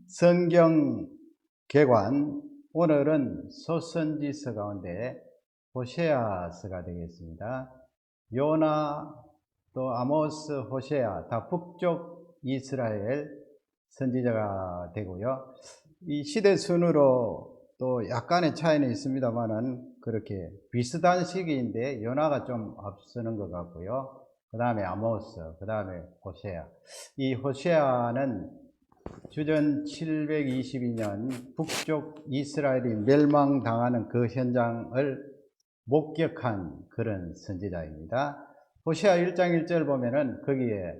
성경 개관, 오늘은 소선지서 가운데 호세아서가 되겠습니다. 요나, 또 아모스, 호세아 다 북쪽 이스라엘 선지자가 되고요. 이 시대 순으로 또 약간의 차이는 있습니다만은 그렇게 비슷한 시기인데 요나가 좀 앞서는 것 같고요. 그 다음에 아모스, 그 다음에 호세아. 이 호세아는 주전 722년 북쪽 이스라엘이 멸망당하는 그 현장을 목격한 그런 선지자입니다. 호세아 1장 1절 보면은 거기에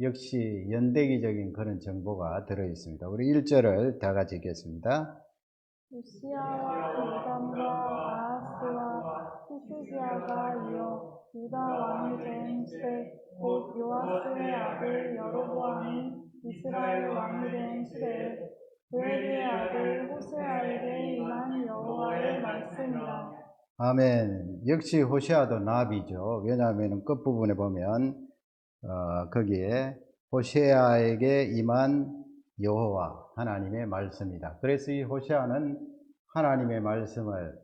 역시 연대기적인 그런 정보가 들어 있습니다. 우리 1절을 다 같이 읽겠습니다. 요시야와 요담과 아하스와 히스기야가 이어 유다 왕이 된 시대 곧 요아스의 아들 여로보암이 이스라엘 왕이 된 시대에 도에기의 아들 호세아에게 임한 여호와의 말씀이라. 아멘. 역시 호세아도 나비죠. 왜냐하면 끝부분에 보면 거기에 호세아에게 임한 여호와 하나님의 말씀이다. 그래서 이 호세아는 하나님의 말씀을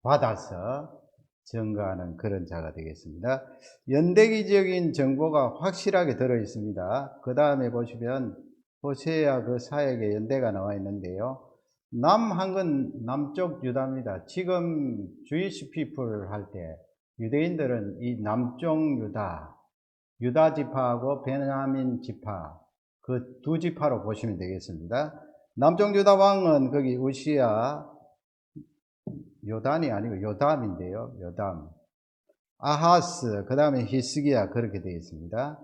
받아서 증거하는 그런 자가 되겠습니다. 연대기적인 정보가 확실하게 들어 있습니다. 그 다음에 보시면 호세아 그 사역의 연대가 나와 있는데요. 남한건 남쪽 유다입니다. 지금 주이시 피플 할 때 유대인들은 이 남쪽 유다 지파하고 베냐민 지파 그 두 지파로 보시면 되겠습니다. 남쪽 유다 왕은 거기 우시야, 요단이 아니고 요담인데요. 요담, 아하스, 그 다음에 히스기야 그렇게 되어 있습니다.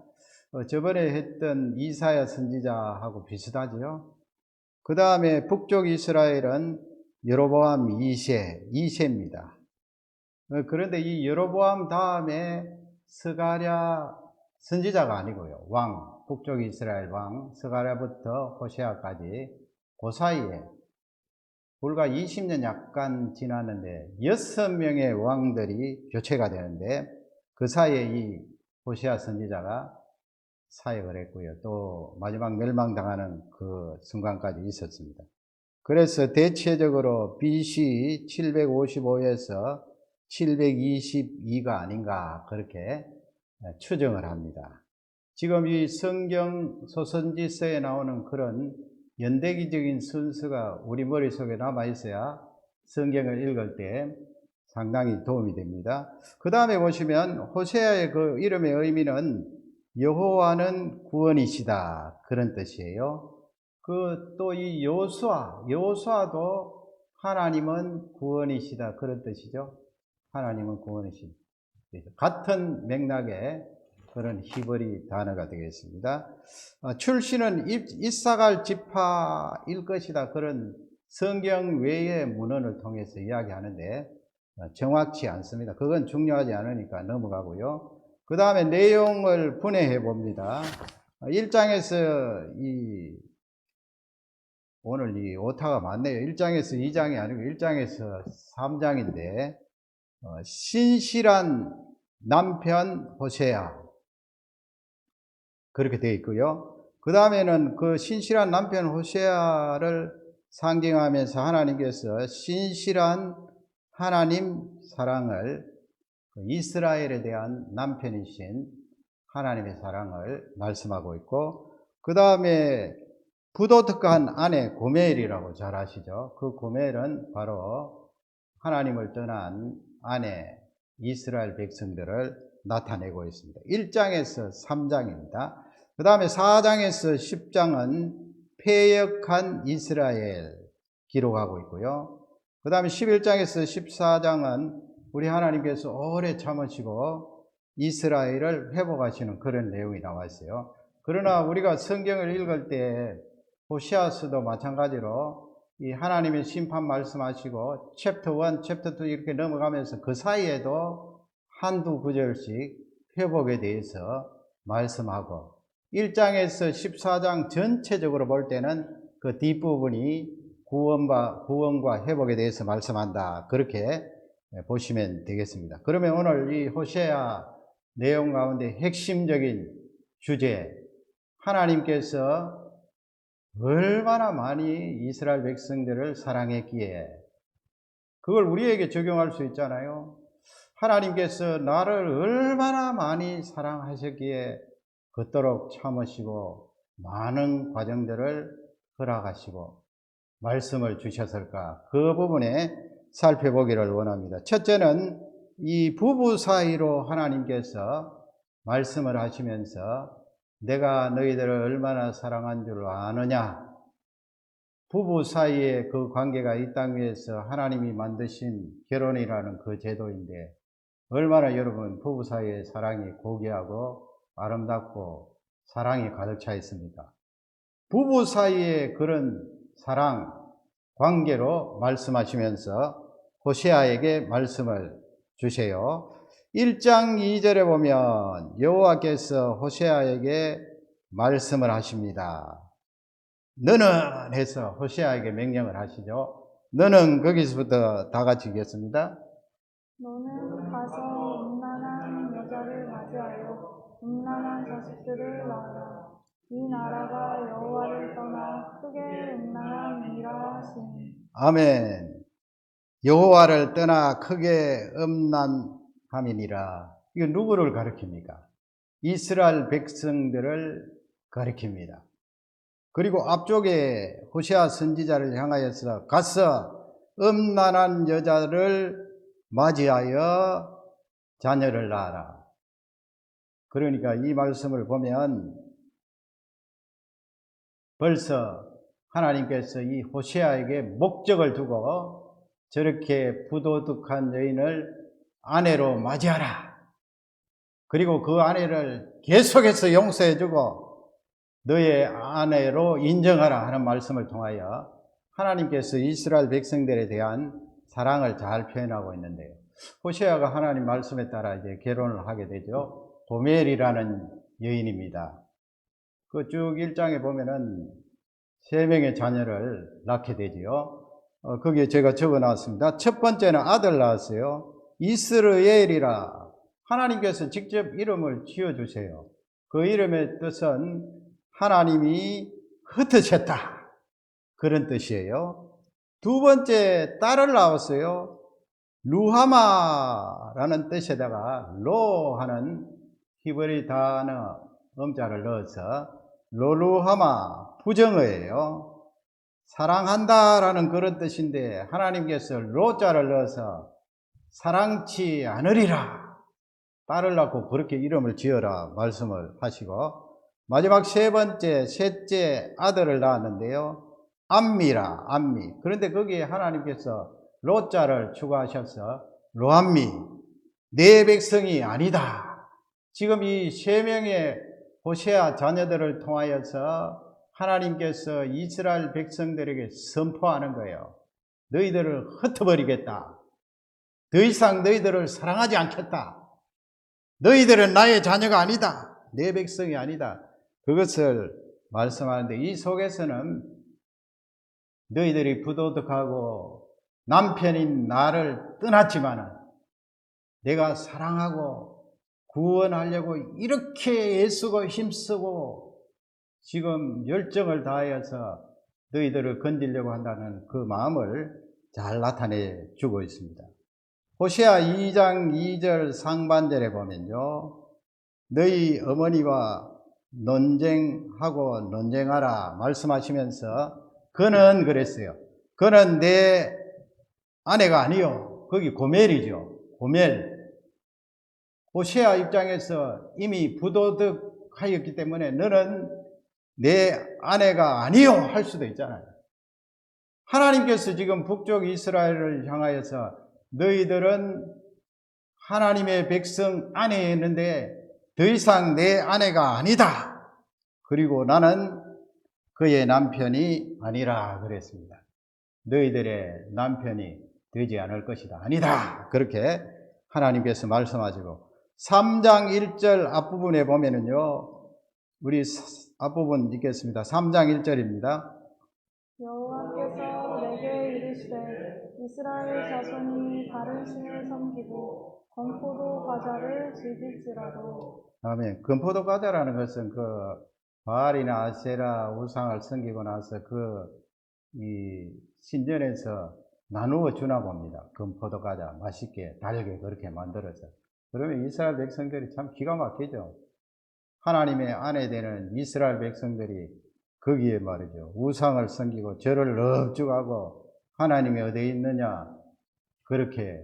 저번에 했던 이사야 선지자하고 비슷하죠. 그 다음에 북쪽 이스라엘은 여로보암 2세입니다. 그런데 이 여로보암 다음에 스가랴 선지자가 아니고요. 북쪽 이스라엘 왕 스가랴부터 호세아까지 그 사이에 불과 20년 약간 지났는데 6명의 왕들이 교체가 되는데 그 사이에 이 호세아 선지자가 사역을 했고요. 또 마지막 멸망당하는 그 순간까지 있었습니다. 그래서 대체적으로 BC 755에서 722가 아닌가 그렇게 추정을 합니다. 지금 이 성경 소선지서에 나오는 그런 연대기적인 순서가 우리 머릿속에 남아있어야 성경을 읽을 때 상당히 도움이 됩니다. 그 다음에 보시면 호세아의 그 이름의 의미는 여호와는 구원이시다 그런 뜻이에요. 또 이 여호수아도 하나님은 구원이시다 그런 뜻이죠. 하나님은 구원이시다. 같은 맥락의 그런 히브리 단어가 되겠습니다. 출신은 이사갈 지파일 것이다 그런 성경 외의 문헌을 통해서 이야기하는데 정확치 않습니다. 그건 중요하지 않으니까 넘어가고요. 그 다음에 내용을 분해해 봅니다. 1장에서 오늘 이 오타가 많네요. 1장에서 2장이 아니고 1장에서 3장인데 신실한 남편 호세아 그렇게 되어 있고요. 그 다음에는 그 신실한 남편 호세아를 상징하면서 하나님께서 신실한 하나님 사랑을 이스라엘에 대한 남편이신 하나님의 사랑을 말씀하고 있고 그 다음에 부도덕한 아내 고멜이라고 잘 아시죠? 그 고멜은 바로 하나님을 떠난 아내 이스라엘 백성들을 나타내고 있습니다. 1장에서 3장입니다. 그 다음에 4장에서 10장은 패역한 이스라엘 기록하고 있고요. 그 다음에 11장에서 14장은 우리 하나님께서 오래 참으시고 이스라엘을 회복하시는 그런 내용이 나와 있어요. 그러나 우리가 성경을 읽을 때 호세아서도 마찬가지로 이 하나님의 심판 말씀하시고 챕터 1, 챕터 2 이렇게 넘어가면서 그 사이에도 한두 구절씩 회복에 대해서 말씀하고 1장에서 14장 전체적으로 볼 때는 그 뒷부분이 구원과 회복에 대해서 말씀한다 그렇게 보시면 되겠습니다. 그러면 오늘 이 호세아 내용 가운데 핵심적인 주제 하나님께서 얼마나 많이 이스라엘 백성들을 사랑했기에 그걸 우리에게 적용할 수 있잖아요. 하나님께서 나를 얼마나 많이 사랑하셨기에 그토록 참으시고 많은 과정들을 허락하시고 말씀을 주셨을까? 그 부분에 살펴보기를 원합니다. 첫째는 이 부부 사이로 하나님께서 말씀을 하시면서 내가 너희들을 얼마나 사랑한 줄 아느냐? 부부 사이에 그 관계가 이 땅 위에서 하나님이 만드신 결혼이라는 그 제도인데 얼마나 여러분 부부 사이의 사랑이 고귀하고 아름답고 사랑이 가득 차 있습니까? 부부 사이의 그런 사랑, 관계로 말씀하시면서 호세아에게 말씀을 주세요. 1장 2절에 보면 여호와께서 호세아에게 말씀을 하십니다. 너는 해서 호세아에게 명령을 하시죠. 너는 거기서부터 다 같이 읽겠습니다. 너는 가서 음란한 여자를 맞이하여 음란한 자식들을 낳아라. 이 나라가 여호와를 떠나 크게 음란함이라 하시니. 아멘. 여호와를 떠나 크게 음란함이니라. 이거 누구를 가리킵니까? 이스라엘 백성들을 가리킵니다. 그리고 앞쪽에 호세아 선지자를 향하여서 가서 음란한 여자를 맞이하여 자녀를 낳아라. 그러니까 이 말씀을 보면 벌써 하나님께서 이 호세아에게 목적을 두고 저렇게 부도덕한 여인을 아내로 맞이하라. 그리고 그 아내를 계속해서 용서해주고 너의 아내로 인정하라 하는 말씀을 통하여 하나님께서 이스라엘 백성들에 대한 사랑을 잘 표현하고 있는데요. 호세아가 하나님 말씀에 따라 이제 결혼을 하게 되죠. 고멜이라는 여인입니다. 그 쭉 1장에 보면은 3명의 자녀를 낳게 되지요. 거기에 제가 적어 놨습니다. 첫 번째는 아들 낳았어요. 이스라엘이라. 하나님께서 직접 이름을 지어주세요. 그 이름의 뜻은 하나님이 흩으셨다. 그런 뜻이에요. 두 번째 딸을 낳았어요. 루하마라는 뜻에다가 로 하는 히브리 단어 음자를 넣어서 로루하마 부정어예요. 사랑한다라는 그런 뜻인데 하나님께서 로자를 넣어서 사랑치 않으리라. 딸을 낳고 그렇게 이름을 지어라 말씀을 하시고 마지막 세 번째, 셋째 아들을 낳았는데요. 암미라, 암미. 그런데 거기에 하나님께서 로자를 추가하셔서 로암미, 내 백성이 아니다. 지금 이 3명의 호세아 자녀들을 통하여서 하나님께서 이스라엘 백성들에게 선포하는 거예요. 너희들을 흩어버리겠다. 더 이상 너희들을 사랑하지 않겠다. 너희들은 나의 자녀가 아니다. 내 백성이 아니다. 그것을 말씀하는데 이 속에서는 너희들이 부도덕하고 남편인 나를 떠났지만은 내가 사랑하고 구원하려고 이렇게 애쓰고 힘쓰고 지금 열정을 다하여서 너희들을 건지려고 한다는 그 마음을 잘 나타내 주고 있습니다. 호세아 2장 2절 상반절에 보면요. 너희 어머니와 논쟁하고 논쟁하라 말씀하시면서 그는 그랬어요. 그는 내 아내가 아니요. 거기 고멜이죠. 고멜. 호세아 입장에서 이미 부도덕하였기 때문에 너는 내 아내가 아니요 할 수도 있잖아요. 하나님께서 지금 북쪽 이스라엘을 향하여서 너희들은 하나님의 백성 아내에 있는데 더 이상 내 아내가 아니다. 그리고 나는 그의 남편이 아니라 그랬습니다. 너희들의 남편이 되지 않을 것이다. 아니다. 그렇게 하나님께서 말씀하시고 3장 1절 앞부분에 보면은요. 우리 앞부분 읽겠습니다. 3장 1절입니다. 여호와께서 내게 이르시되 이스라엘 자손이 다른 신을 섬기고 건포도 과자를 즐길지라도. 아멘. 건포도 과자라는 것은 그 바알이나 아세라 우상을 섬기고 나서 이 신전에서 나누어 주나 봅니다. 금포도 과자 맛있게 달게 그렇게 만들어서. 그러면 이스라엘 백성들이 참 기가 막히죠. 하나님의 아내 되는 이스라엘 백성들이 거기에 말이죠. 우상을 섬기고 절을 넙죽하고 하나님이 어디에 있느냐 그렇게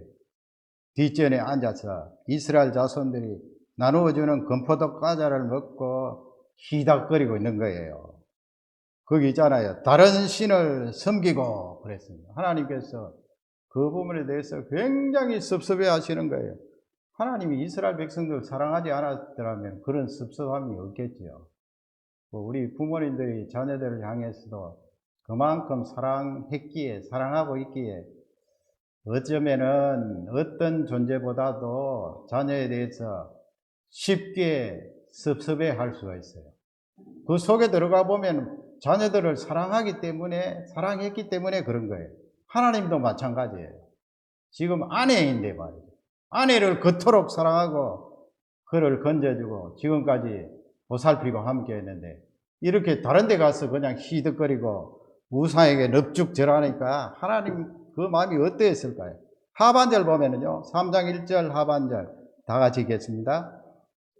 뒷전에 앉아서 이스라엘 자손들이 나누어주는 금포도 과자를 먹고 희닥거리고 있는 거예요. 거기 있잖아요. 다른 신을 섬기고 그랬습니다. 하나님께서 그 부분에 대해서 굉장히 섭섭해 하시는 거예요. 하나님이 이스라엘 백성들을 사랑하지 않았더라면 그런 섭섭함이 없겠지요. 우리 부모님들이 자녀들을 향해서도 그만큼 사랑했기에, 사랑하고 있기에 어쩌면은 어떤 존재보다도 자녀에 대해서 쉽게 섭섭해 할 수가 있어요. 그 속에 들어가 보면 자녀들을 사랑했기 때문에 그런 거예요. 하나님도 마찬가지예요. 지금 아내인데 말이죠. 아내를 그토록 사랑하고 그를 건져주고 지금까지 보살피고 함께 했는데 이렇게 다른 데 가서 그냥 희득거리고 우상에게 넙죽 절하니까 하나님 그 마음이 어떠했을까요? 하반절 보면은요, 3장 1절 하반절 다 같이 읽겠습니다.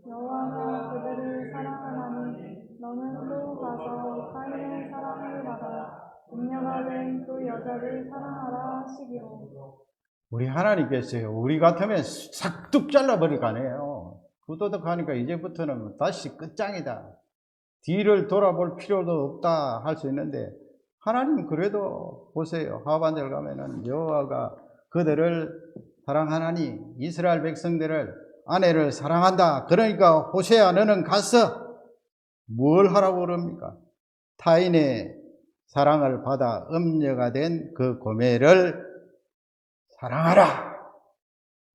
여호와는 그들을 사랑하나니 너는 또 가서 타인의 사랑을 받아 음녀가 된 그 여자를 사랑하라 하시기로. 우리 하나님께서요, 우리 같으면 싹둑 잘라버릴 거 아니에요. 부도덕하니까 이제부터는 다시 끝장이다. 뒤를 돌아볼 필요도 없다 할 수 있는데 하나님 그래도 보세요. 하반절 가면은 여호와가 그들을 사랑하나니 이스라엘 백성들을 아내를 사랑한다. 그러니까 호세아 너는 가서 뭘 하라고 그럽니까? 타인의 사랑을 받아 음녀가 된 그 고멜을 사랑하라.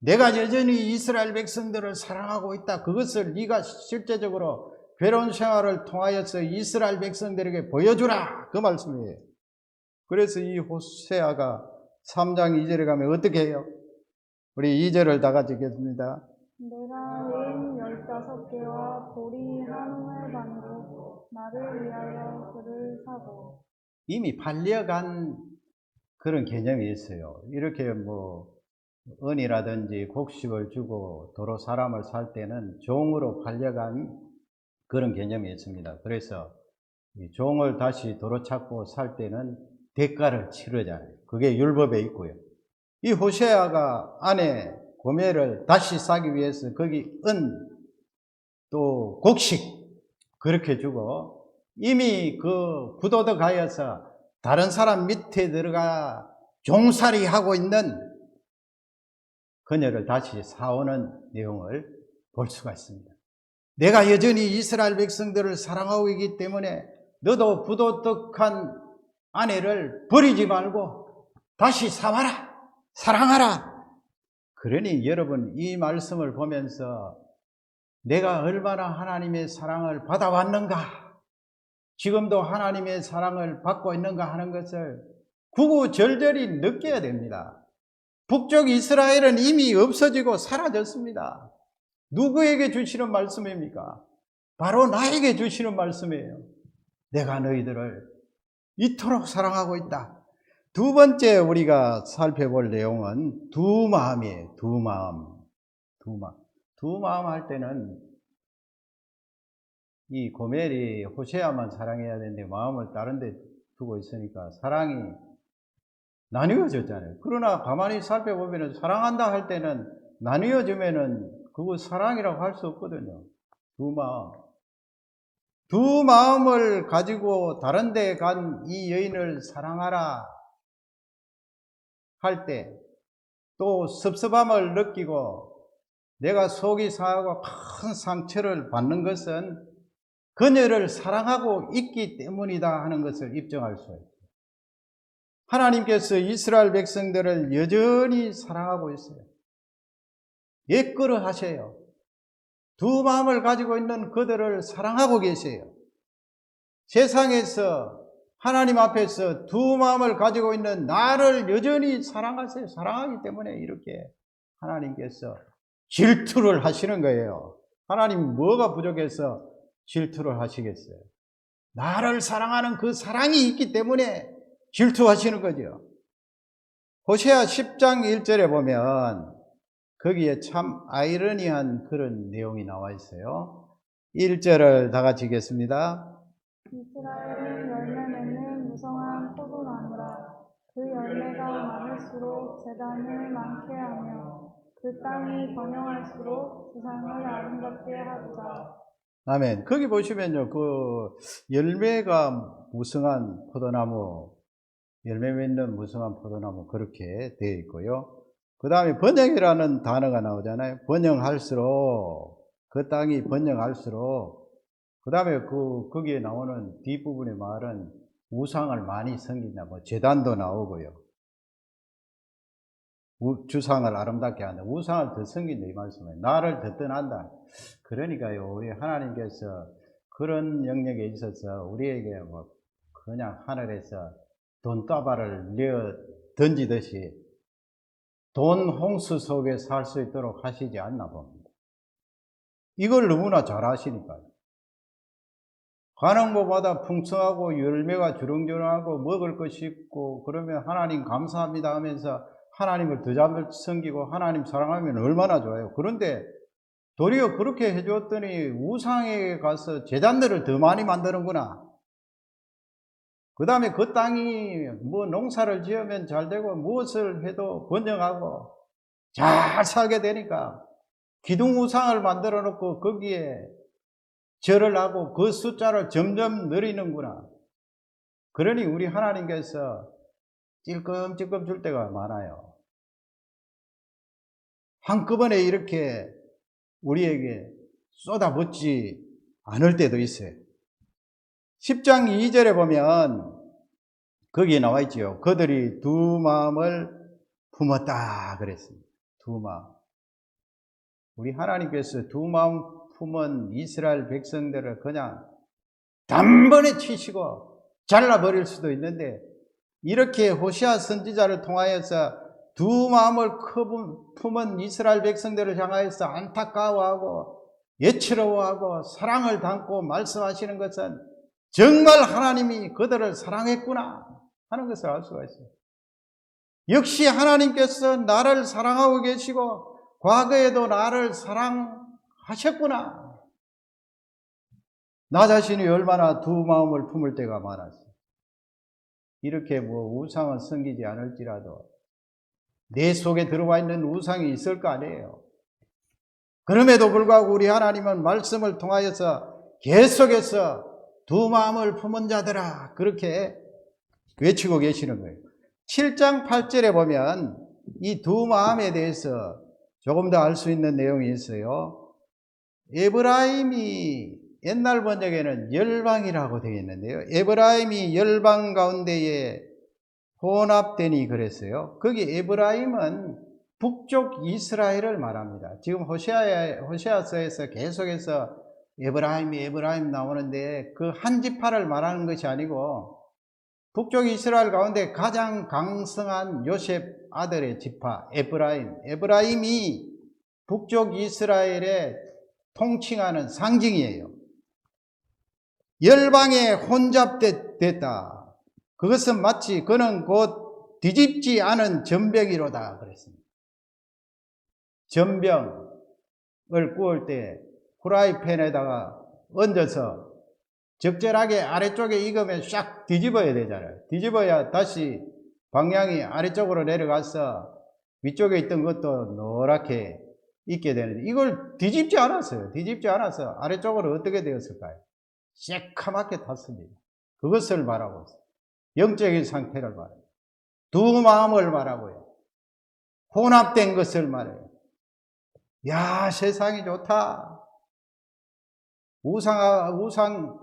내가 여전히 이스라엘 백성들을 사랑하고 있다. 그것을 네가 실제적으로 괴로운 생활을 통하여서 이스라엘 백성들에게 보여주라. 그 말씀이에요. 그래서 이 호세아가 3장 2절에 가면 어떻게 해요? 우리 2절을 다 같이 읽겠습니다. 내가 여인 15개와 보리 한 홍해반으로 나를 위하여 그를 사고. 이미 팔려간 그런 개념이 있어요. 이렇게 은이라든지 곡식을 주고 도로 사람을 살 때는 종으로 팔려간 그런 개념이 있습니다. 그래서 이 종을 다시 도로 찾고 살 때는 대가를 치르잖아요. 그게 율법에 있고요. 이 호세아가 아내 고멜을 다시 사기 위해서 거기 또 곡식 그렇게 주고 이미 그 부도덕하여서 다른 사람 밑에 들어가 종살이 하고 있는 그녀를 다시 사오는 내용을 볼 수가 있습니다. 내가 여전히 이스라엘 백성들을 사랑하고 있기 때문에 너도 부도덕한 아내를 버리지 말고 다시 사와라. 사랑하라. 그러니 여러분 이 말씀을 보면서 내가 얼마나 하나님의 사랑을 받아왔는가, 지금도 하나님의 사랑을 받고 있는가 하는 것을 구구절절히 느껴야 됩니다. 북쪽 이스라엘은 이미 없어지고 사라졌습니다. 누구에게 주시는 말씀입니까? 바로 나에게 주시는 말씀이에요. 내가 너희들을 이토록 사랑하고 있다. 두 번째 우리가 살펴볼 내용은 두 마음이에요. 두 마음. 두 마음 할 때는 이 고멜이 호세아만 사랑해야 되는데 마음을 다른 데 두고 있으니까 사랑이 나뉘어졌잖아요. 그러나 가만히 살펴보면 사랑한다 할 때는 나뉘어지면은 그거 사랑이라고 할 수 없거든요. 두 마음. 두 마음을 가지고 다른 데 간 이 여인을 사랑하라 할 때 또 섭섭함을 느끼고 내가 속이 상하고 큰 상처를 받는 것은 그녀를 사랑하고 있기 때문이다 하는 것을 입증할 수 있어요. 하나님께서 이스라엘 백성들을 여전히 사랑하고 있어요. 예끌어 하세요. 두 마음을 가지고 있는 그들을 사랑하고 계세요. 세상에서 하나님 앞에서 두 마음을 가지고 있는 나를 여전히 사랑하세요. 사랑하기 때문에 이렇게 하나님께서 질투를 하시는 거예요. 하나님 뭐가 부족해서 질투를 하시겠어요? 나를 사랑하는 그 사랑이 있기 때문에 질투하시는 거죠. 호세아 10장 1절에 보면 거기에 참 아이러니한 그런 내용이 나와 있어요. 1절을 다 같이 읽겠습니다. 이스라엘은 열매 맺는 무성한 포도나무라. 그 열매가 많을수록 재단을 많게 하며 그 땅이 번영할수록 주상을 아름답게 하리라. 아멘. 거기 보시면요, 그 열매가 무성한 포도나무, 열매 맺는 무성한 포도나무 그렇게 되어 있고요. 그 다음에 번영이라는 단어가 나오잖아요. 번영할수록, 그 땅이 번영할수록, 그 다음에 거기에 나오는 뒷부분의 말은 우상을 많이 섬긴다, 뭐 제단도 나오고요. 주상을 아름답게 한다. 우상을 더 섬긴다 이 말씀이에요. 나를 더 떠난다. 그러니까요, 우리 하나님께서 그런 영역에 있어서 우리에게 뭐 그냥 하늘에서 돈다발을 내어 던지듯이 돈 홍수 속에 살 수 있도록 하시지 않나 봅니다. 이걸 너무나 잘 아시니까요. 가능보다 풍성하고 열매가 주렁주렁하고 먹을 것이 있고 그러면 하나님 감사합니다 하면서 하나님을 더 잘 섬기고 하나님 사랑하면 얼마나 좋아요. 그런데 도리어 그렇게 해줬더니 우상에 가서 제단들을 더 많이 만드는구나. 그 다음에 그 땅이 뭐 농사를 지으면 잘 되고 무엇을 해도 번영하고 잘 살게 되니까 기둥 우상을 만들어 놓고 거기에 절을 하고 그 숫자를 점점 늘리는구나. 그러니 우리 하나님께서 찔끔찔끔 줄 때가 많아요. 한꺼번에 이렇게 우리에게 쏟아붓지 않을 때도 있어요. 10장 2절에 보면 거기에 나와 있지요. 그들이 두 마음을 품었다 그랬습니다. 두 마음. 우리 하나님께서 두 마음 품은 이스라엘 백성들을 그냥 단번에 치시고 잘라버릴 수도 있는데 이렇게 호시아 선지자를 통하여서 두 마음을 품은 이스라엘 백성들을 향하여서 안타까워하고 예치러워하고 사랑을 담고 말씀하시는 것은 정말 하나님이 그들을 사랑했구나 하는 것을 알 수가 있어요. 역시 하나님께서 나를 사랑하고 계시고 과거에도 나를 사랑하셨구나. 나 자신이 얼마나 두 마음을 품을 때가 많았어요. 이렇게 뭐 우상은 섬기지 않을지라도 내 속에 들어와 있는 우상이 있을 거 아니에요. 그럼에도 불구하고 우리 하나님은 말씀을 통하여서 계속해서 두 마음을 품은 자들아 그렇게 외치고 계시는 거예요. 7장 8절에 보면 이 두 마음에 대해서 조금 더 알 수 있는 내용이 있어요. 에브라임이 옛날 번역에는 열방이라고 되어 있는데요. 에브라임이 열방 가운데에 혼합되니 그랬어요. 거기 에브라임은 북쪽 이스라엘을 말합니다. 지금 호세아서에서 계속해서 에브라임 나오는데 그 한 지파를 말하는 것이 아니고 북쪽 이스라엘 가운데 가장 강성한 요셉 아들의 지파 에브라임이 북쪽 이스라엘에 통칭하는 상징이에요. 열방에 혼잡됐다. 그것은 마치 그는 곧 뒤집지 않은 전병이로다 그랬습니다. 전병을 구울 때 후라이팬에다가 얹어서 적절하게 아래쪽에 익으면 싹 뒤집어야 되잖아요. 뒤집어야 다시 방향이 아래쪽으로 내려가서 위쪽에 있던 것도 노랗게 익게 되는데 이걸 뒤집지 않았어요. 뒤집지 않아서 아래쪽으로 어떻게 되었을까요? 새카맣게 탔습니다. 그것을 말하고 있어요. 영적인 상태를 말해요. 두 마음을 말하고요. 혼합된 것을 말해요. 야, 세상이 좋다. 우상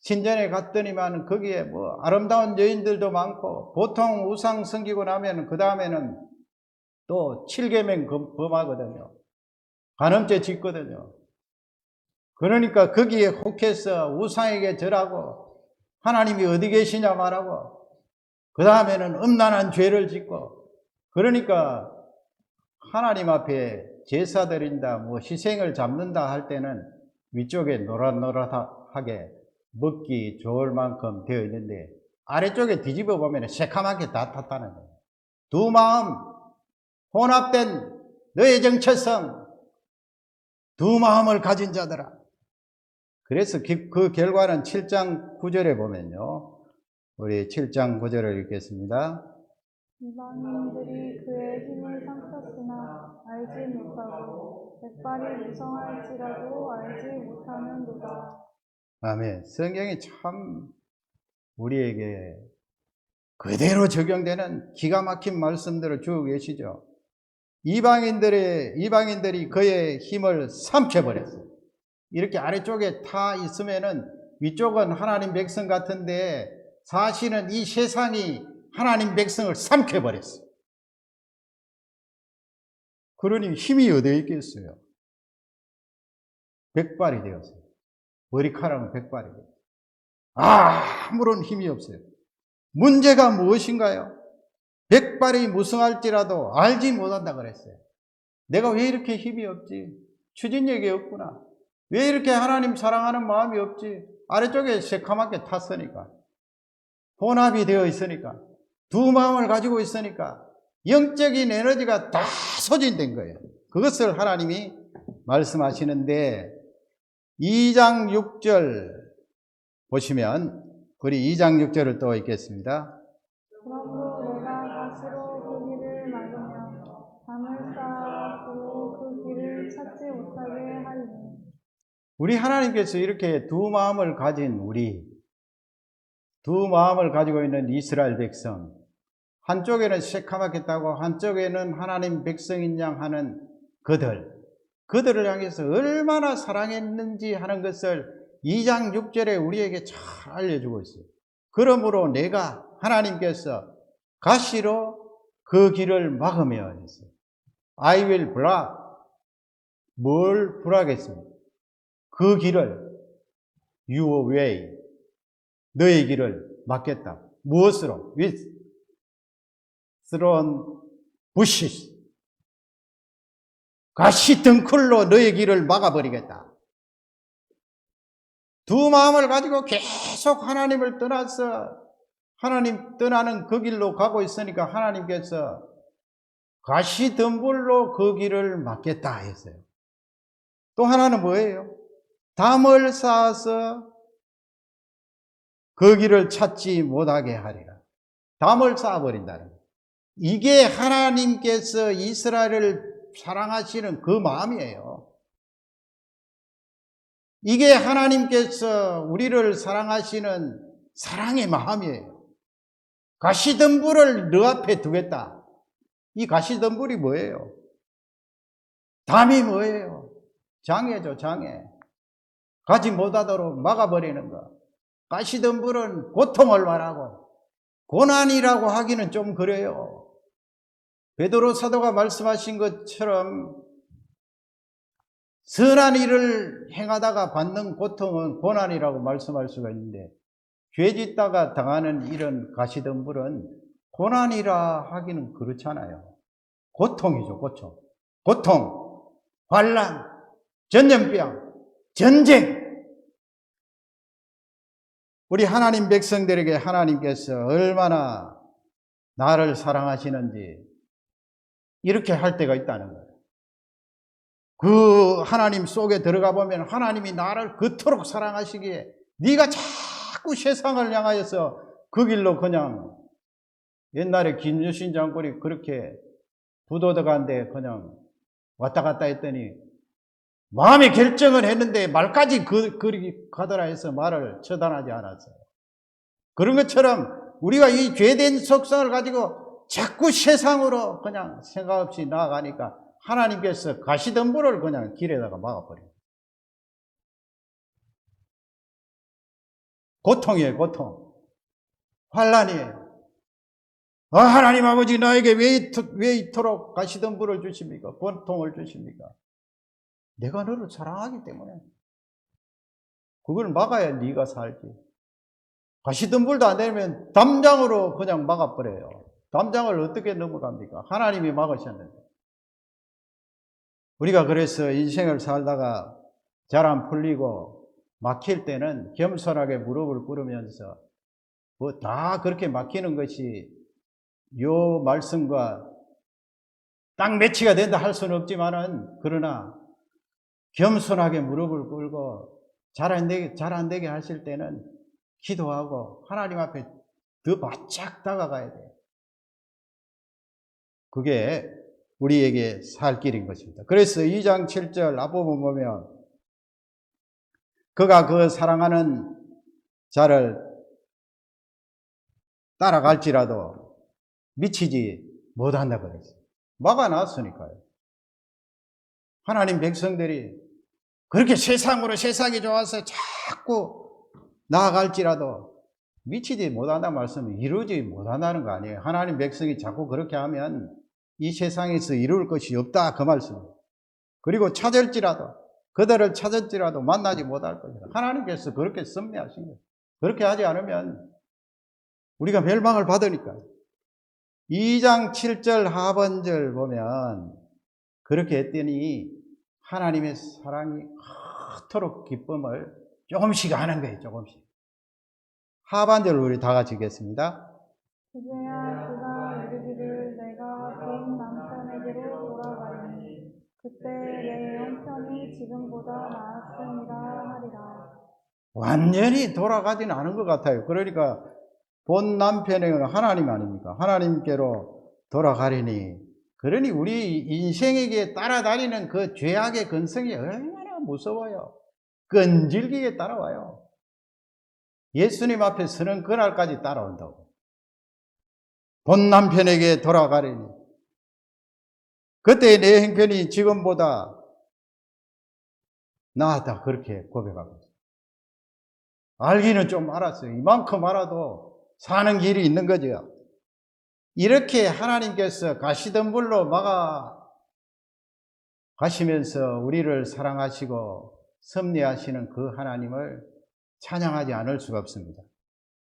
신전에 갔더니만 거기에 뭐 아름다운 여인들도 많고 보통 우상 섬기고 나면 그 다음에는 또 7계명 범하거든요. 간음죄 짓거든요. 그러니까 거기에 혹해서 우상에게 절하고 하나님이 어디 계시냐 말하고 그 다음에는 음란한 죄를 짓고 그러니까 하나님 앞에 제사 드린다 뭐 희생을 잡는다 할 때는 위쪽에 노릇노릇하게 먹기 좋을 만큼 되어 있는데 아래쪽에 뒤집어 보면 새카맣게 다 탔다는 거예요. 두 마음 혼합된 너의 정체성, 두 마음을 가진 자들아. 그래서 그 결과는 7장 9절에 보면요. 우리 7장 9절을 읽겠습니다. 이방인들이 그의 힘을 삼켰으나 알지 못하고 백발이 무성할지라도 알지 못하는도다. 아멘. 성경이 참 우리에게 그대로 적용되는 기가 막힌 말씀들을 주고 계시죠. 이방인들이 그의 힘을 삼켜버렸어요. 이렇게 아래쪽에 타 있으면은 위쪽은 하나님 백성 같은데 사실은 이 세상이 하나님 백성을 삼켜버렸어요. 그러니 힘이 어디에 있겠어요? 백발이 되었어요. 머리카락은 백발이 되었어요. 아무런 힘이 없어요. 문제가 무엇인가요? 백발이 무성할지라도 알지 못한다 그랬어요. 내가 왜 이렇게 힘이 없지? 추진력이 없구나. 왜 이렇게 하나님 사랑하는 마음이 없지? 아래쪽에 새카맣게 탔으니까. 혼합이 되어 있으니까. 두 마음을 가지고 있으니까. 영적인 에너지가 다 소진된 거예요. 그것을 하나님이 말씀하시는데 2장 6절 보시면 우리 2장 6절을 또 읽겠습니다. 그러므로 내가 가시로 그 길을 막으며 담을 쌓고 그 길을 찾지 못하게 하리니. 우리 하나님께서 이렇게 두 마음을 가진 두 마음을 가지고 있는 이스라엘 백성, 한쪽에는 새카맣게 타고 한쪽에는 하나님 백성인 양 하는 그들을 향해서 얼마나 사랑했는지 하는 것을 2장 6절에 우리에게 잘 알려주고 있어요. 그러므로 내가 하나님께서 가시로 그 길을 막으며 했어요. I will block. 뭘 불하겠습니까? 그 길을 your way. 너의 길을 막겠다. 무엇으로? with thorn bushes. 가시 덩쿨로 너의 길을 막아버리겠다. 두 마음을 가지고 계속 하나님을 떠나서 하나님 떠나는 그 길로 가고 있으니까 하나님께서 가시덤불로 그 길을 막겠다 했어요. 또 하나는 뭐예요? 담을 쌓아서 그 길을 찾지 못하게 하리라. 담을 쌓아버린다는 거예요. 이게 하나님께서 이스라엘을 사랑하시는 그 마음이에요. 이게 하나님께서 우리를 사랑하시는 사랑의 마음이에요. 가시덤불을 너 앞에 두겠다. 이 가시덤불이 뭐예요? 담이 뭐예요? 장애죠, 장애. 가지 못하도록 막아버리는 거. 가시덤불은 고통을 말하고 고난이라고 하기는 좀 그래요. 베드로 사도가 말씀하신 것처럼 선한 일을 행하다가 받는 고통은 고난이라고 말씀할 수가 있는데 죄 짓다가 당하는 이런 가시덤불은 고난이라 하기는 그렇잖아요. 고통이죠, 고통. 고통, 환난, 전염병, 전쟁. 우리 하나님 백성들에게 하나님께서 얼마나 나를 사랑하시는지 이렇게 할 때가 있다는 거예요. 그 하나님 속에 들어가 보면 하나님이 나를 그토록 사랑하시기에 네가 자꾸 세상을 향하여서 그 길로 그냥 옛날에 김유신 장군이 그렇게 부도덕한데 그냥 왔다 갔다 했더니 마음의 결정을 했는데 말까지 그리 가더라 해서 말을 처단하지 않았어요. 그런 것처럼 우리가 이 죄된 속성을 가지고 자꾸 세상으로 그냥 생각 없이 나아가니까 하나님께서 가시덤불을 그냥 길에다가 막아버려요. 고통이에요, 고통. 환난이에요. 하나님 아버지 나에게 왜 이토록 가시덤불을 주십니까? 고통을 주십니까? 내가 너를 사랑하기 때문에. 그걸 막아야 네가 살지. 가시덤불도 안 되면 담장으로 그냥 막아버려요. 담장을 어떻게 넘어갑니까? 하나님이 막으셨는데. 우리가 그래서 인생을 살다가 잘 안 풀리고 막힐 때는 겸손하게 무릎을 꿇으면서 뭐 다 그렇게 막히는 것이 요 말씀과 딱 매치가 된다 할 수는 없지만은, 그러나 겸손하게 무릎을 꿇고 잘 안 되게 하실 때는 기도하고 하나님 앞에 더 바짝 다가가야 돼요. 그게 우리에게 살 길인 것입니다. 그래서 2장 7절 앞부분 보면, 그가 그 사랑하는 자를 따라갈지라도 미치지 못한다 그랬어요. 막아놨으니까요. 하나님 백성들이 그렇게 세상이 좋아서 자꾸 나아갈지라도 미치지 못한다는 말씀은 이루지 못한다는 거 아니에요. 하나님 백성이 자꾸 그렇게 하면 이 세상에서 이룰 것이 없다, 그 말씀이에요. 그리고 그들을 찾을지라도 만나지 못할 것이다. 하나님께서 그렇게 섭리하신 거예요. 그렇게 하지 않으면 우리가 멸망을 받으니까. 2장 7절 하반절 보면 그렇게 했더니 하나님의 사랑이 그토록 기쁨을 조금씩 하는 거예요. 조금씩. 하반절을 우리 다 같이 읽겠습니다. 이제야 그가 이르기를 내가 본 남편에게로 돌아가리니 그때 내 형편이 지금보다 나았으리라 하리라. 완전히 돌아가지는 않은 것 같아요. 그러니까 본 남편에게는 하나님 아닙니까? 하나님께로 돌아가리니, 그러니 우리 인생에게 따라다니는 그 죄악의 근성이 얼마나 무서워요. 끈질기게 따라와요. 예수님 앞에 서는 그날까지 따라온다고. 본 남편에게 돌아가리니 그때 내 형편이 지금보다 나았다, 그렇게 고백하고 있어요. 알기는 좀 알았어요. 이만큼 알아도 사는 길이 있는 거죠. 이렇게 하나님께서 가시던 불로 막아 가시면서 우리를 사랑하시고 섭리하시는 그 하나님을 찬양하지 않을 수가 없습니다.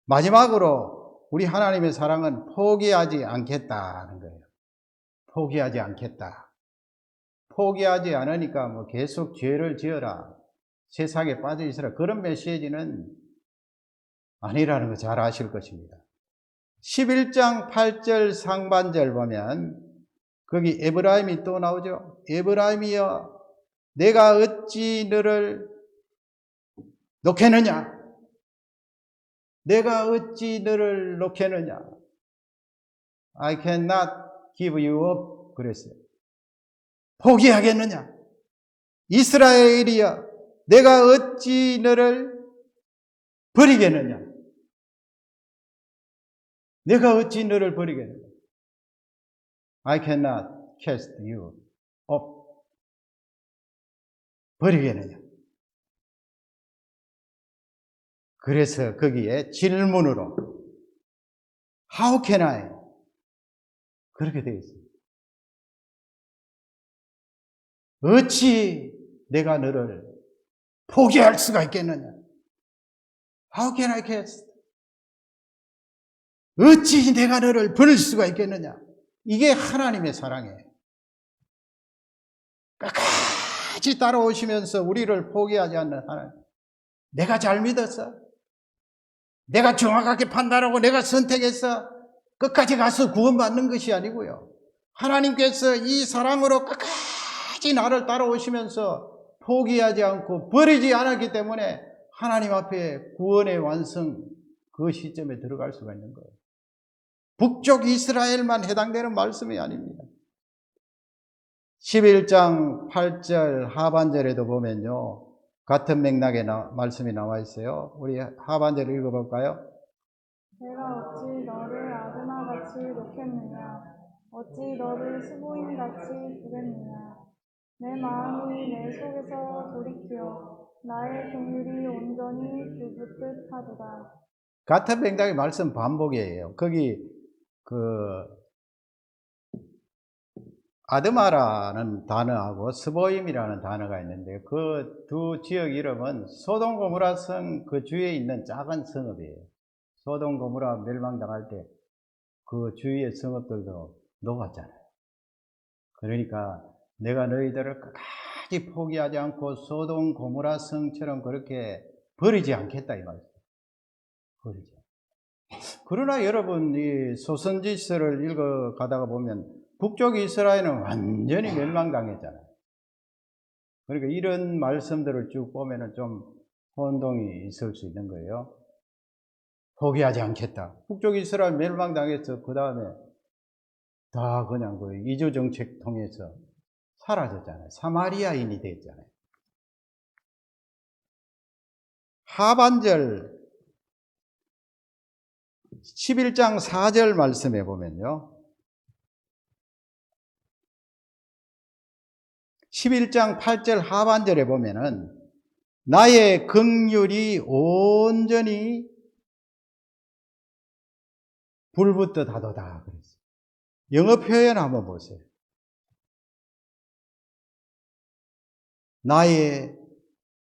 마지막으로 우리 하나님의 사랑은 포기하지 않겠다는 거예요. 포기하지 않겠다. 포기하지 않으니까 뭐 계속 죄를 지어라, 세상에 빠져 있으라, 그런 메시지는 아니라는 거 잘 아실 것입니다. 11장 8절 상반절 보면 거기 에브라임이 또 나오죠. 에브라임이여 내가 어찌 너를 놓겠느냐? 내가 어찌 너를 놓겠느냐? I cannot give you up 그랬어요. 포기하겠느냐? 이스라엘이여 내가 어찌 너를 버리겠느냐? 내가 어찌 너를 버리겠느냐? I cannot cast you up. 버리겠느냐? 그래서 거기에 질문으로 How can I? 그렇게 되어 있습니다. 어찌 내가 너를 포기할 수가 있겠느냐? How can I cast? 어찌 내가 너를 버릴 수가 있겠느냐? 이게 하나님의 사랑이에요. 끝까지 따라오시면서 우리를 포기하지 않는 하나님. 내가 잘 믿었어. 내가 정확하게 판단하고 내가 선택해서 끝까지 가서 구원받는 것이 아니고요. 하나님께서 이 사랑으로 끝까지 나를 따라오시면서 포기하지 않고 버리지 않았기 때문에 하나님 앞에 구원의 완성, 그 시점에 들어갈 수가 있는 거예요. 북쪽 이스라엘만 해당되는 말씀이 아닙니다. 11장 8절 하반절에도 보면요, 같은 맥락의 말씀이 나와 있어요. 우리 하반절 읽어볼까요? 내가 어찌 너를 아드나같이 놓겠느냐? 어찌 너를 수부인같이 두겠느냐? 내 마음이 내 속에서 돌이키어 나의 긍휼이 온전히 주붙듯 하도다. 같은 맥락의 말씀 반복이에요. 거기 아드마라는 단어하고 스보임이라는 단어가 있는데 그 두 지역 이름은 소돔 고모라 성 그 주위에 있는 작은 성읍이에요. 소돔 고모라 멸망당할 때 그 주위의 성읍들도 녹았잖아요. 그러니까 내가 너희들을 끝까지 포기하지 않고 소돔 고모라 성처럼 그렇게 버리지 않겠다 이 말이죠. 버리지. 그러나 여러분 이 소선지서를 읽어 가다가 보면 북쪽 이스라엘은 완전히 멸망당했잖아요. 그러니까 이런 말씀들을 쭉 보면은 좀 혼동이 있을 수 있는 거예요. 포기하지 않겠다. 북쪽 이스라엘 멸망당해서 그 다음에 다 그냥 그 이주 정책 통해서 사라졌잖아요. 사마리아인이 됐잖아요. 하반절 11장 4절 말씀해 보면요. 11장 8절 하반절에 보면은 나의 긍휼이 온전히 불붙듯 하도다 그랬어요. 영어 표현 한번 보세요. 나의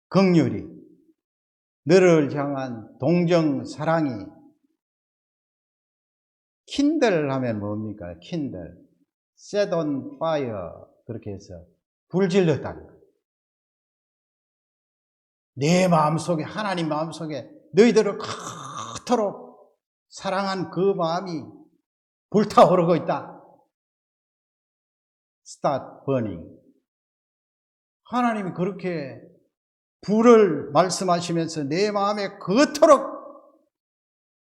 긍휼이 너를 향한 동정 사랑이 킨들 하면 뭡니까? 킨들 set on fire 그렇게 해서 불질렀다는 거예요. 내 마음속에 하나님 마음속에 너희들을 그토록 사랑한 그 마음이 불타오르고 있다. Start burning. 하나님이 그렇게 불을 말씀하시면서 내 마음에 그토록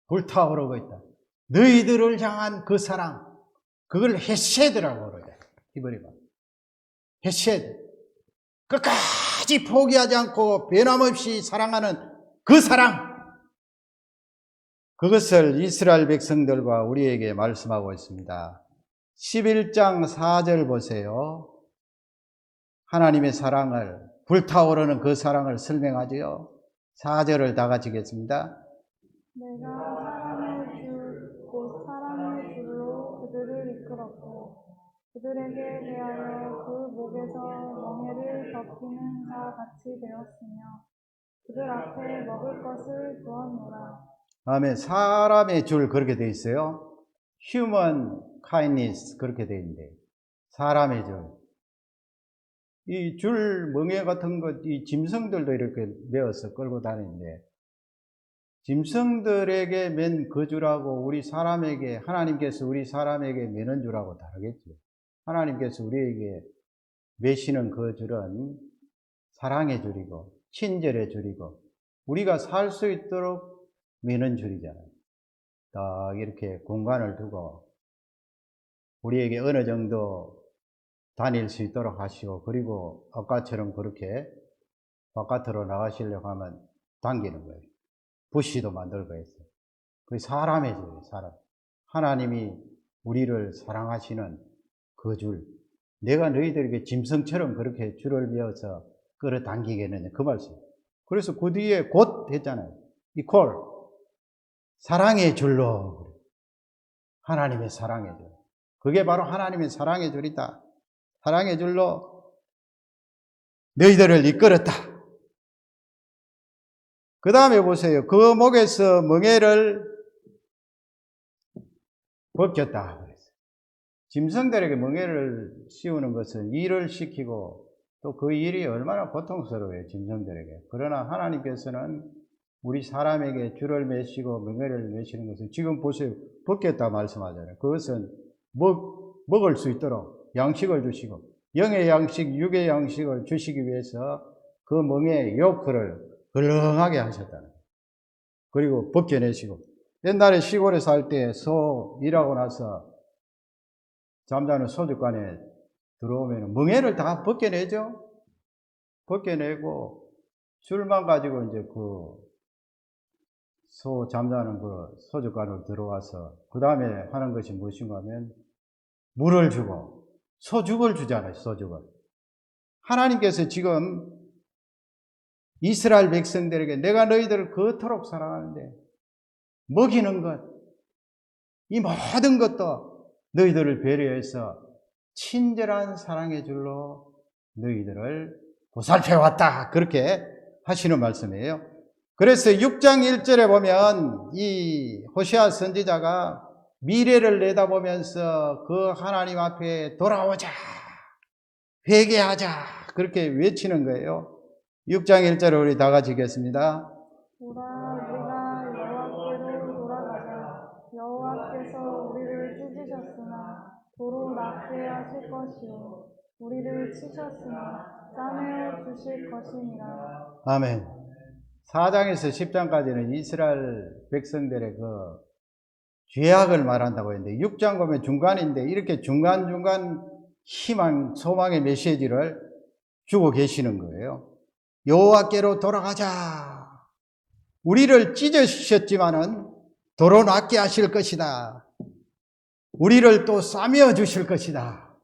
불타오르고 있다. 너희들을 향한 그 사랑, 그걸 헤세드라고 그러죠. 히브리가. 헤세드. 끝까지 포기하지 않고 변함없이 사랑하는 그 사랑. 그것을 이스라엘 백성들과 우리에게 말씀하고 있습니다. 11장 4절 보세요. 하나님의 사랑을, 불타오르는 그 사랑을 설명하지요. 4절을 다 같이 읽겠습니다. 내가 사랑의 줄, 곧 사랑의 줄로 그들을 이끌었고 그들에게 대하여 그 목에서 멍에를 덮이는 자 같이 되었으며 그들 앞에 먹을 것을 두었노라. 다음에 사람의 줄 그렇게 되어 있어요. human kindness 그렇게 되어 있는데 사람의 줄. 이 줄 멍에 같은 것, 이 짐승들도 이렇게 메어서 끌고 다니는데 짐승들에게 맨 그 줄하고 우리 사람에게 하나님께서 우리 사람에게 매는 줄하고 다르겠죠. 하나님께서 우리에게 매시는 그 줄은 사랑의 줄이고 친절의 줄이고 우리가 살 수 있도록 매는 줄이잖아요. 딱 이렇게 공간을 두고 우리에게 어느 정도 다닐 수 있도록 하시고 그리고 아까처럼 그렇게 바깥으로 나가시려고 하면 당기는 거예요. 부시도 만들고 했어요. 그게 사람의 줄이에요. 사람. 하나님이 우리를 사랑하시는 그 줄. 내가 너희들에게 짐승처럼 그렇게 줄을 메어서 끌어당기겠느냐 그 말씀. 그래서 그 뒤에 곧 했잖아요. equal. 사랑의 줄로. 하나님의 사랑의 줄. 그게 바로 하나님의 사랑의 줄이다. 사랑의 줄로 너희들을 이끌었다. 그 다음에 보세요. 그 목에서 멍에를 벗겼다. 그랬어요. 짐승들에게 멍에를 씌우는 것은 일을 시키고 또 그 일이 얼마나 고통스러워요. 짐승들에게. 그러나 하나님께서는 우리 사람에게 줄을 매시고 멍에를 매시는 것은 지금 보세요. 벗겼다 말씀하잖아요. 그것은 먹을 수 있도록 양식을 주시고 영의 양식, 육의 양식을 주시기 위해서 그 멍에 요크를 걸렁하게 하셨다는 거예요. 그리고 벗겨내시고 옛날에 시골에 살 때 소 일하고 나서 잠자는 소주간에 들어오면 멍에를 다 벗겨내죠. 벗겨내고 줄만 가지고 이제 그 소 잠자는 그 소주간으로 들어와서 그 다음에 하는 것이 무엇인가 하면 물을 주고 소죽을 주잖아요. 소죽을. 하나님께서 지금 이스라엘 백성들에게 내가 너희들을 그토록 사랑하는데 먹이는 것, 이 모든 것도 너희들을 배려해서 친절한 사랑의 줄로 너희들을 보살펴왔다. 그렇게 하시는 말씀이에요. 그래서 6장 1절에 보면 이 호시아 선지자가 미래를 내다보면서 그 하나님 앞에 돌아오자, 회개하자 그렇게 외치는 거예요. 6장 1절을 우리 다 같이 읽겠습니다. 보라, 우리가 여호와께로 돌아가자. 여호와께서 우리를 찢으셨으나 도로 낫게 하실 것이요 우리를 치셨으나 싸매어 주실 것이니라. 아멘. 4장에서 10장까지는 이스라엘 백성들의 그 죄악을 말한다고 했는데 6장 보면 중간인데 이렇게 중간중간 희망, 소망의 메시지를 주고 계시는 거예요. 여호와께로 돌아가자. 우리를 찢으셨지만은 도로 낫게 하실 것이다. 우리를 또 싸매어 주실 것이다.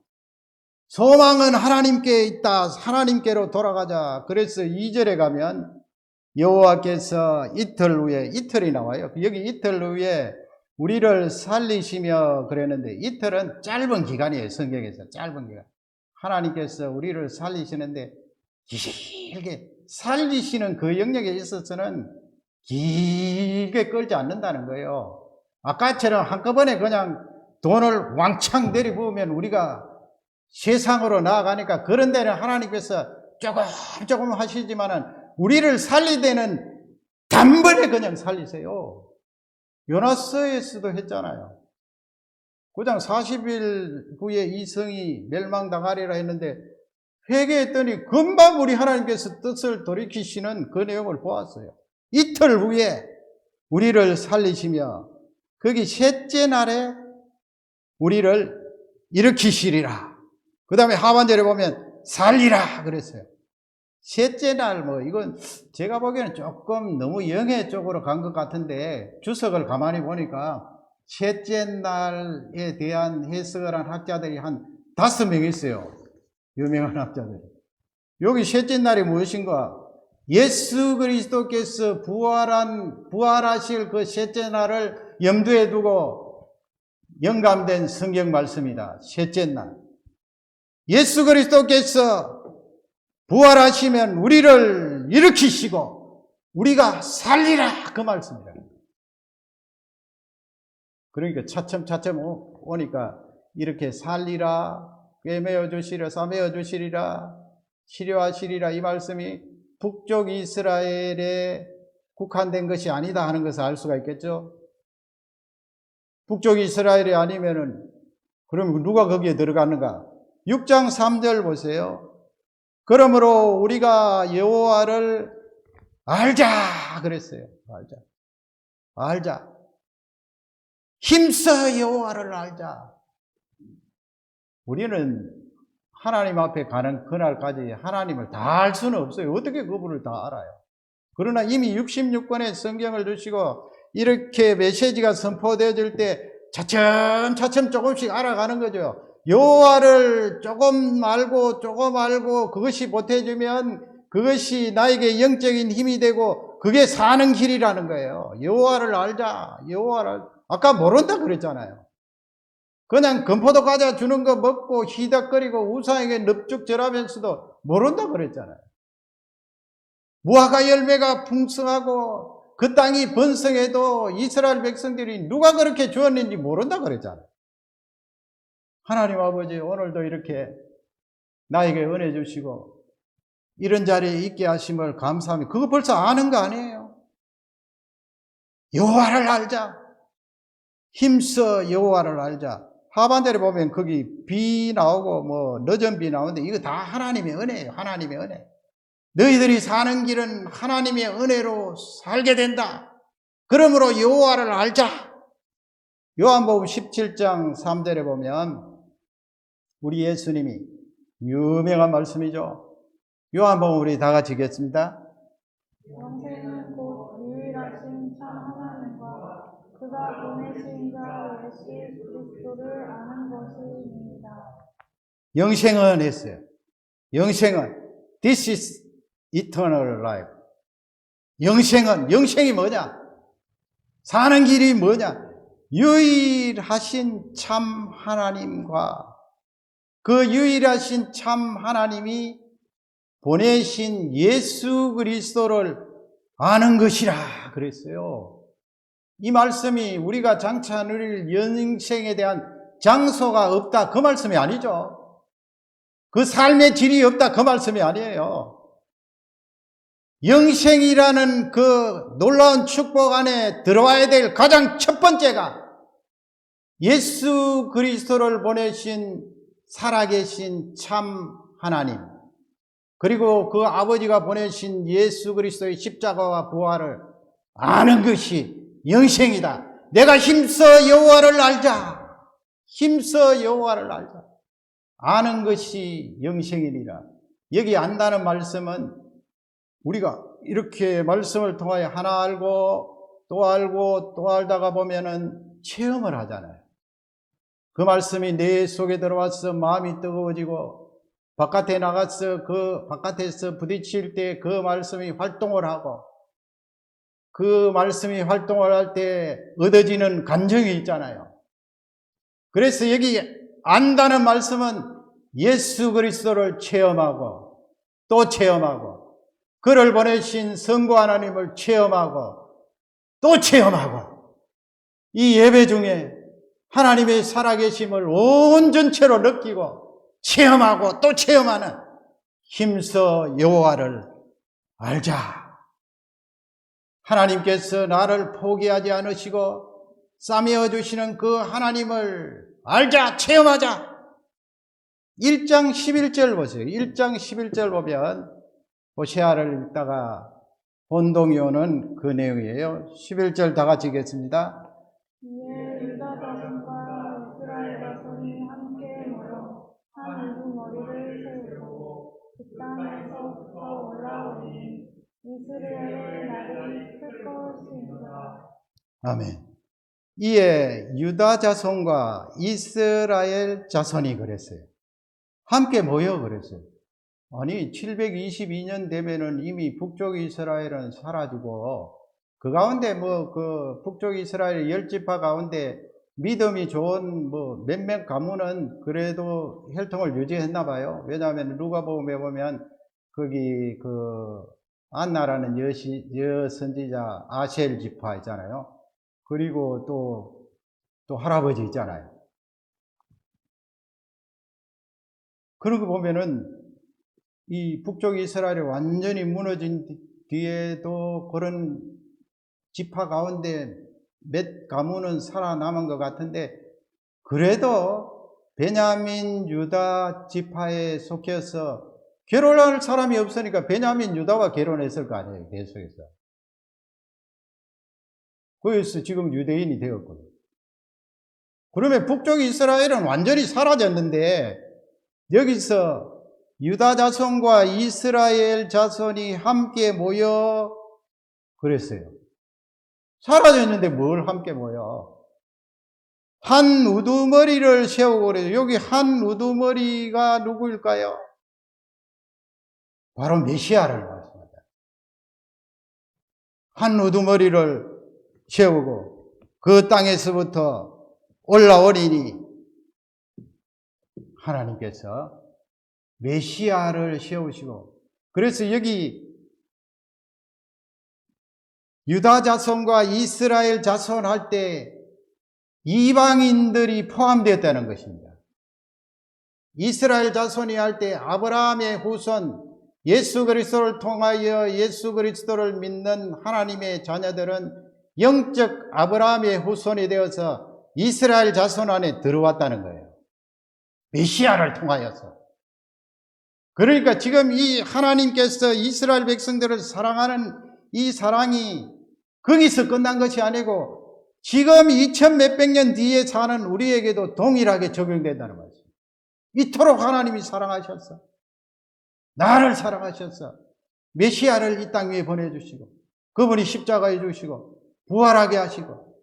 소망은 하나님께 있다. 하나님께로 돌아가자. 그래서 2절에 가면 여호와께서 이틀 후에, 이틀이 나와요. 여기 이틀 후에 우리를 살리시며 그랬는데 이틀은 짧은 기간이에요. 성경에서 짧은 기간. 하나님께서 우리를 살리시는데 길게 살리시는 그 영역에 있어서는 길게 끌지 않는다는 거예요. 아까처럼 한꺼번에 그냥 돈을 왕창 내리부으면 우리가 세상으로 나아가니까 그런 데는 하나님께서 조금 하시지만은 우리를 살리되는 단번에 그냥 살리세요. 요나서에서도 했잖아요. 9장 40일 후에 이 성이 멸망당하리라 했는데 회개했더니 금방 우리 하나님께서 뜻을 돌이키시는 그 내용을 보았어요. 이틀 후에 우리를 살리시며 거기 셋째 날에 우리를 일으키시리라. 그 다음에 하반절에 보면 살리라 그랬어요. 셋째 날 이건 제가 보기에는 조금 너무 영해 쪽으로 간 것 같은데 주석을 가만히 보니까 셋째 날에 대한 해석을 한 학자들이 한 5명 있어요. 유명한 학자들이. 여기 셋째 날이 무엇인가? 예수 그리스도께서 부활하실 그 셋째 날을 염두에 두고 영감된 성경 말씀이다. 셋째 날. 예수 그리스도께서 부활하시면 우리를 일으키시고 우리가 살리라 그 말씀이다. 그러니까 차츰차츰 오니까 이렇게 살리라, 꿰매어 주시리라, 싸매어 주시리라, 치료하시리라 이 말씀이 북쪽 이스라엘에 국한된 것이 아니다 하는 것을 알 수가 있겠죠. 북쪽 이스라엘이 아니면은 그럼 누가 거기에 들어가는가? 6장 3절 보세요. 그러므로 우리가 여호와를 알자 그랬어요. 알자. 힘써 여호와를 알자. 우리는 하나님 앞에 가는 그날까지 하나님을 다 알 수는 없어요. 어떻게 그분을 다 알아요? 그러나 이미 66권의 성경을 주시고 이렇게 메시지가 선포되어질 때 차츰차츰 조금씩 알아가는 거죠. 여호와를 조금 알고 그것이 보태주면 그것이 나에게 영적인 힘이 되고 그게 사는 길이라는 거예요. 여호와를 알자. 아까 모른다 그랬잖아요. 그냥 금포도 과자 주는 거 먹고 희덕거리고 우상에게 넙죽절하면서도 모른다 그랬잖아요. 무화과 열매가 풍성하고 그 땅이 번성해도 이스라엘 백성들이 누가 그렇게 주었는지 모른다 그랬잖아요. 하나님 아버지 오늘도 이렇게 나에게 은혜 주시고 이런 자리에 있게 하심을 감사합니다. 그거 벌써 아는 거 아니에요? 여호와를 알자. 힘써 여호와를 알자. 하반절에 보면 거기 비 나오고 늦은 비 나오는데 이거 다 하나님의 은혜예요. 하나님의 은혜. 너희들이 사는 길은 하나님의 은혜로 살게 된다. 그러므로 여호와를 알자. 요한복음 17장 3절에 보면 우리 예수님이 유명한 말씀이죠. 요한복음 우리 다 같이 읽겠습니다. 영생은 곧 유일하신 참 하나님과 그가 보내신 자 예수 그리스도를 아는 것입니다. 영생은 했어요. 영생은 This is eternal life. 영생이 뭐냐? 사는 길이 뭐냐? 유일하신 참 하나님과 그 유일하신 참 하나님이 보내신 예수 그리스도를 아는 것이라 그랬어요. 이 말씀이 우리가 장차 누릴 영생에 대한 장소가 없다 그 말씀이 아니죠. 그 삶의 질이 없다 그 말씀이 아니에요. 영생이라는 그 놀라운 축복 안에 들어와야 될 가장 첫 번째가 예수 그리스도를 보내신 살아계신 참 하나님, 그리고 그 아버지가 보내신 예수 그리스도의 십자가와 부활을 아는 것이 영생이다. 내가 힘써 여호와를 알자. 힘써 여호와를 알자. 아는 것이 영생이니라. 여기 안다는 말씀은 우리가 이렇게 말씀을 통하여 하나 알고 또 알다가 보면은 체험을 하잖아요. 그 말씀이 내 속에 들어와서 마음이 뜨거워지고 바깥에 나가서 그 바깥에서 부딪힐 때 그 말씀이 활동을 하고 그 말씀이 활동을 할 때 얻어지는 감정이 있잖아요. 그래서 여기 안다는 말씀은 예수 그리스도를 체험하고 또 체험하고 그를 보내신 성부 하나님을 체험하고 또 체험하고 이 예배 중에 하나님의 살아계심을 온 전체로 느끼고 체험하고 또 체험하는 힘써 여호와를 알자. 하나님께서 나를 포기하지 않으시고 싸매어 주시는 그 하나님을 알자, 체험하자. 1장 11절 보세요. 1장 11절 보면 호세아를 읽다가 혼동이 오는 그 내용이에요. 11절 다 같이 읽겠습니다. 이에 유다 자손과 이스라엘 자손이 함께 모여 한 우두머리를 세우고 그 땅에서부터 올라오니 이스라엘의 날이 클 것이니라. 아멘. 이에 유다 자손과 이스라엘 자손이 그랬어요. 함께 모여 그랬어요. 아니 722년 되면은 이미 북쪽 이스라엘은 사라지고 그 가운데 그 북쪽 이스라엘 10지파 가운데 믿음이 좋은 몇몇 가문은 그래도 혈통을 유지했나 봐요. 왜냐하면 누가복음에 보면 거기 그 안나라는 여선지자 아셀 지파 있잖아요. 그리고 또 할아버지 있잖아요. 그런 거 보면은 이 북쪽 이스라엘이 완전히 무너진 뒤에도 그런 지파 가운데 몇 가문은 살아남은 것 같은데 그래도 베냐민 유다 지파에 속해서 결혼할 사람이 없으니까 베냐민 유다와 결혼했을 거 아니에요. 계속해서. 그래서 지금 유대인이 되었거든요. 그러면 북쪽 이스라엘은 완전히 사라졌는데 여기서 유다 자손과 이스라엘 자손이 함께 모여 그랬어요. 사라졌는데 뭘 함께 모여? 한 우두머리를 세우고 그래요. 여기 한 우두머리가 누구일까요? 바로 메시아를 말씀합니다. 한 우두머리를 세우고 그 땅에서부터 올라오리니 하나님께서 메시아를 세우시고 그래서 여기 유다 자손과 이스라엘 자손 할 때 이방인들이 포함되었다는 것입니다. 이스라엘 자손이 할 때 아브라함의 후손 예수 그리스도를 통하여 예수 그리스도를 믿는 하나님의 자녀들은 영적 아브라함의 후손이 되어서 이스라엘 자손 안에 들어왔다는 거예요. 메시아를 통하여서. 그러니까 지금 이 하나님께서 이스라엘 백성들을 사랑하는 이 사랑이 거기서 끝난 것이 아니고 지금 2000 몇백 년 뒤에 사는 우리에게도 동일하게 적용된다는 말이죠. 이토록 하나님이 사랑하셨어. 나를 사랑하셨어. 메시아를 이 땅 위에 보내주시고 그분이 십자가에 주시고 부활하게 하시고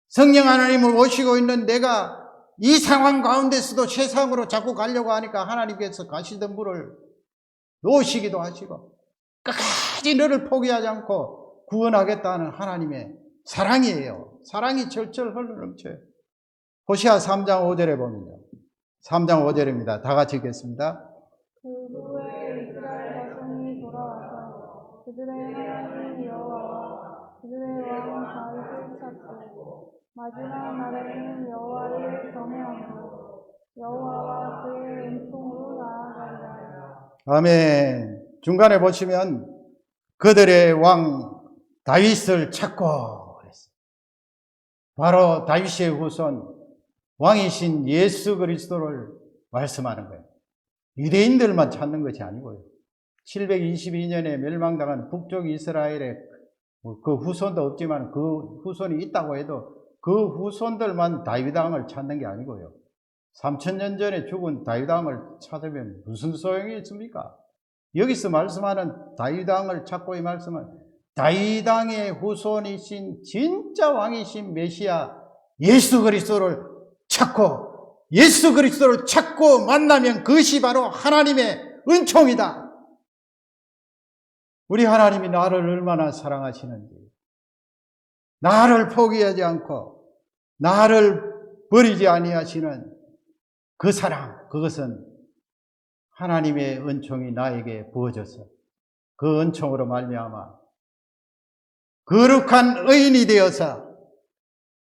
성령 하나님을 모시고 있는 내가 이 상황 가운데서도 세상으로 자꾸 가려고 하니까 하나님께서 가시던 물을 놓으시기도 하시고 끝까지 너를 포기하지 않고 구원하겠다는 하나님의 사랑이에요. 사랑이 절절 흘러넘쳐요. 호세아 3장 5절에 보면요. 3장 5절입니다. 다 같이 읽겠습니다. 그 후에 이스라엘 자손이 돌아와서 그들의 하나님 여호와와 그들의 왕 다윗을 찾고 마지막 날에는 여호와를 경외하며 여호와와 그의 은총으로 나아가리라. 아멘. 중간에 보시면 그들의 왕 다윗을 찾고 그랬어요. 바로 다윗의 후손 왕이신 예수 그리스도를 말씀하는 거예요. 유대인들만 찾는 것이 아니고요. 722년에 멸망당한 북쪽 이스라엘의 그 후손도 없지만 그 후손이 있다고 해도 그 후손들만 다윗 왕을 찾는 게 아니고요. 3000년 전에 죽은 다윗 왕을 찾으면 무슨 소용이 있습니까? 여기서 말씀하는 다윗 왕을 찾고 이 말씀은 다윗 왕의 후손이신 진짜 왕이신 메시아 예수 그리스도를 찾고 예수 그리스도를 찾고 만나면 그것이 바로 하나님의 은총이다. 우리 하나님이 나를 얼마나 사랑하시는지, 나를 포기하지 않고 나를 버리지 아니하시는 그 사랑, 그것은 하나님의 은총이 나에게 부어져서 그 은총으로 말미암아 거룩한 의인이 되어서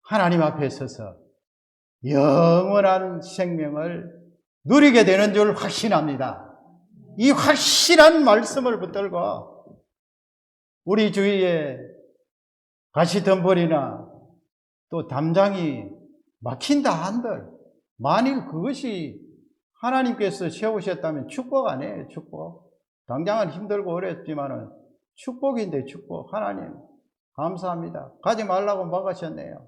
하나님 앞에 서서 영원한 생명을 누리게 되는 줄 확신합니다. 이 확실한 말씀을 붙들고 우리 주위에 가시덤불이나 또 담장이 막힌다 한들 만일 그것이 하나님께서 세우셨다면 축복 아니에요. 축복. 당장은 힘들고 어렵지만은 축복인데 축복. 하나님 감사합니다. 가지 말라고 막으셨네요.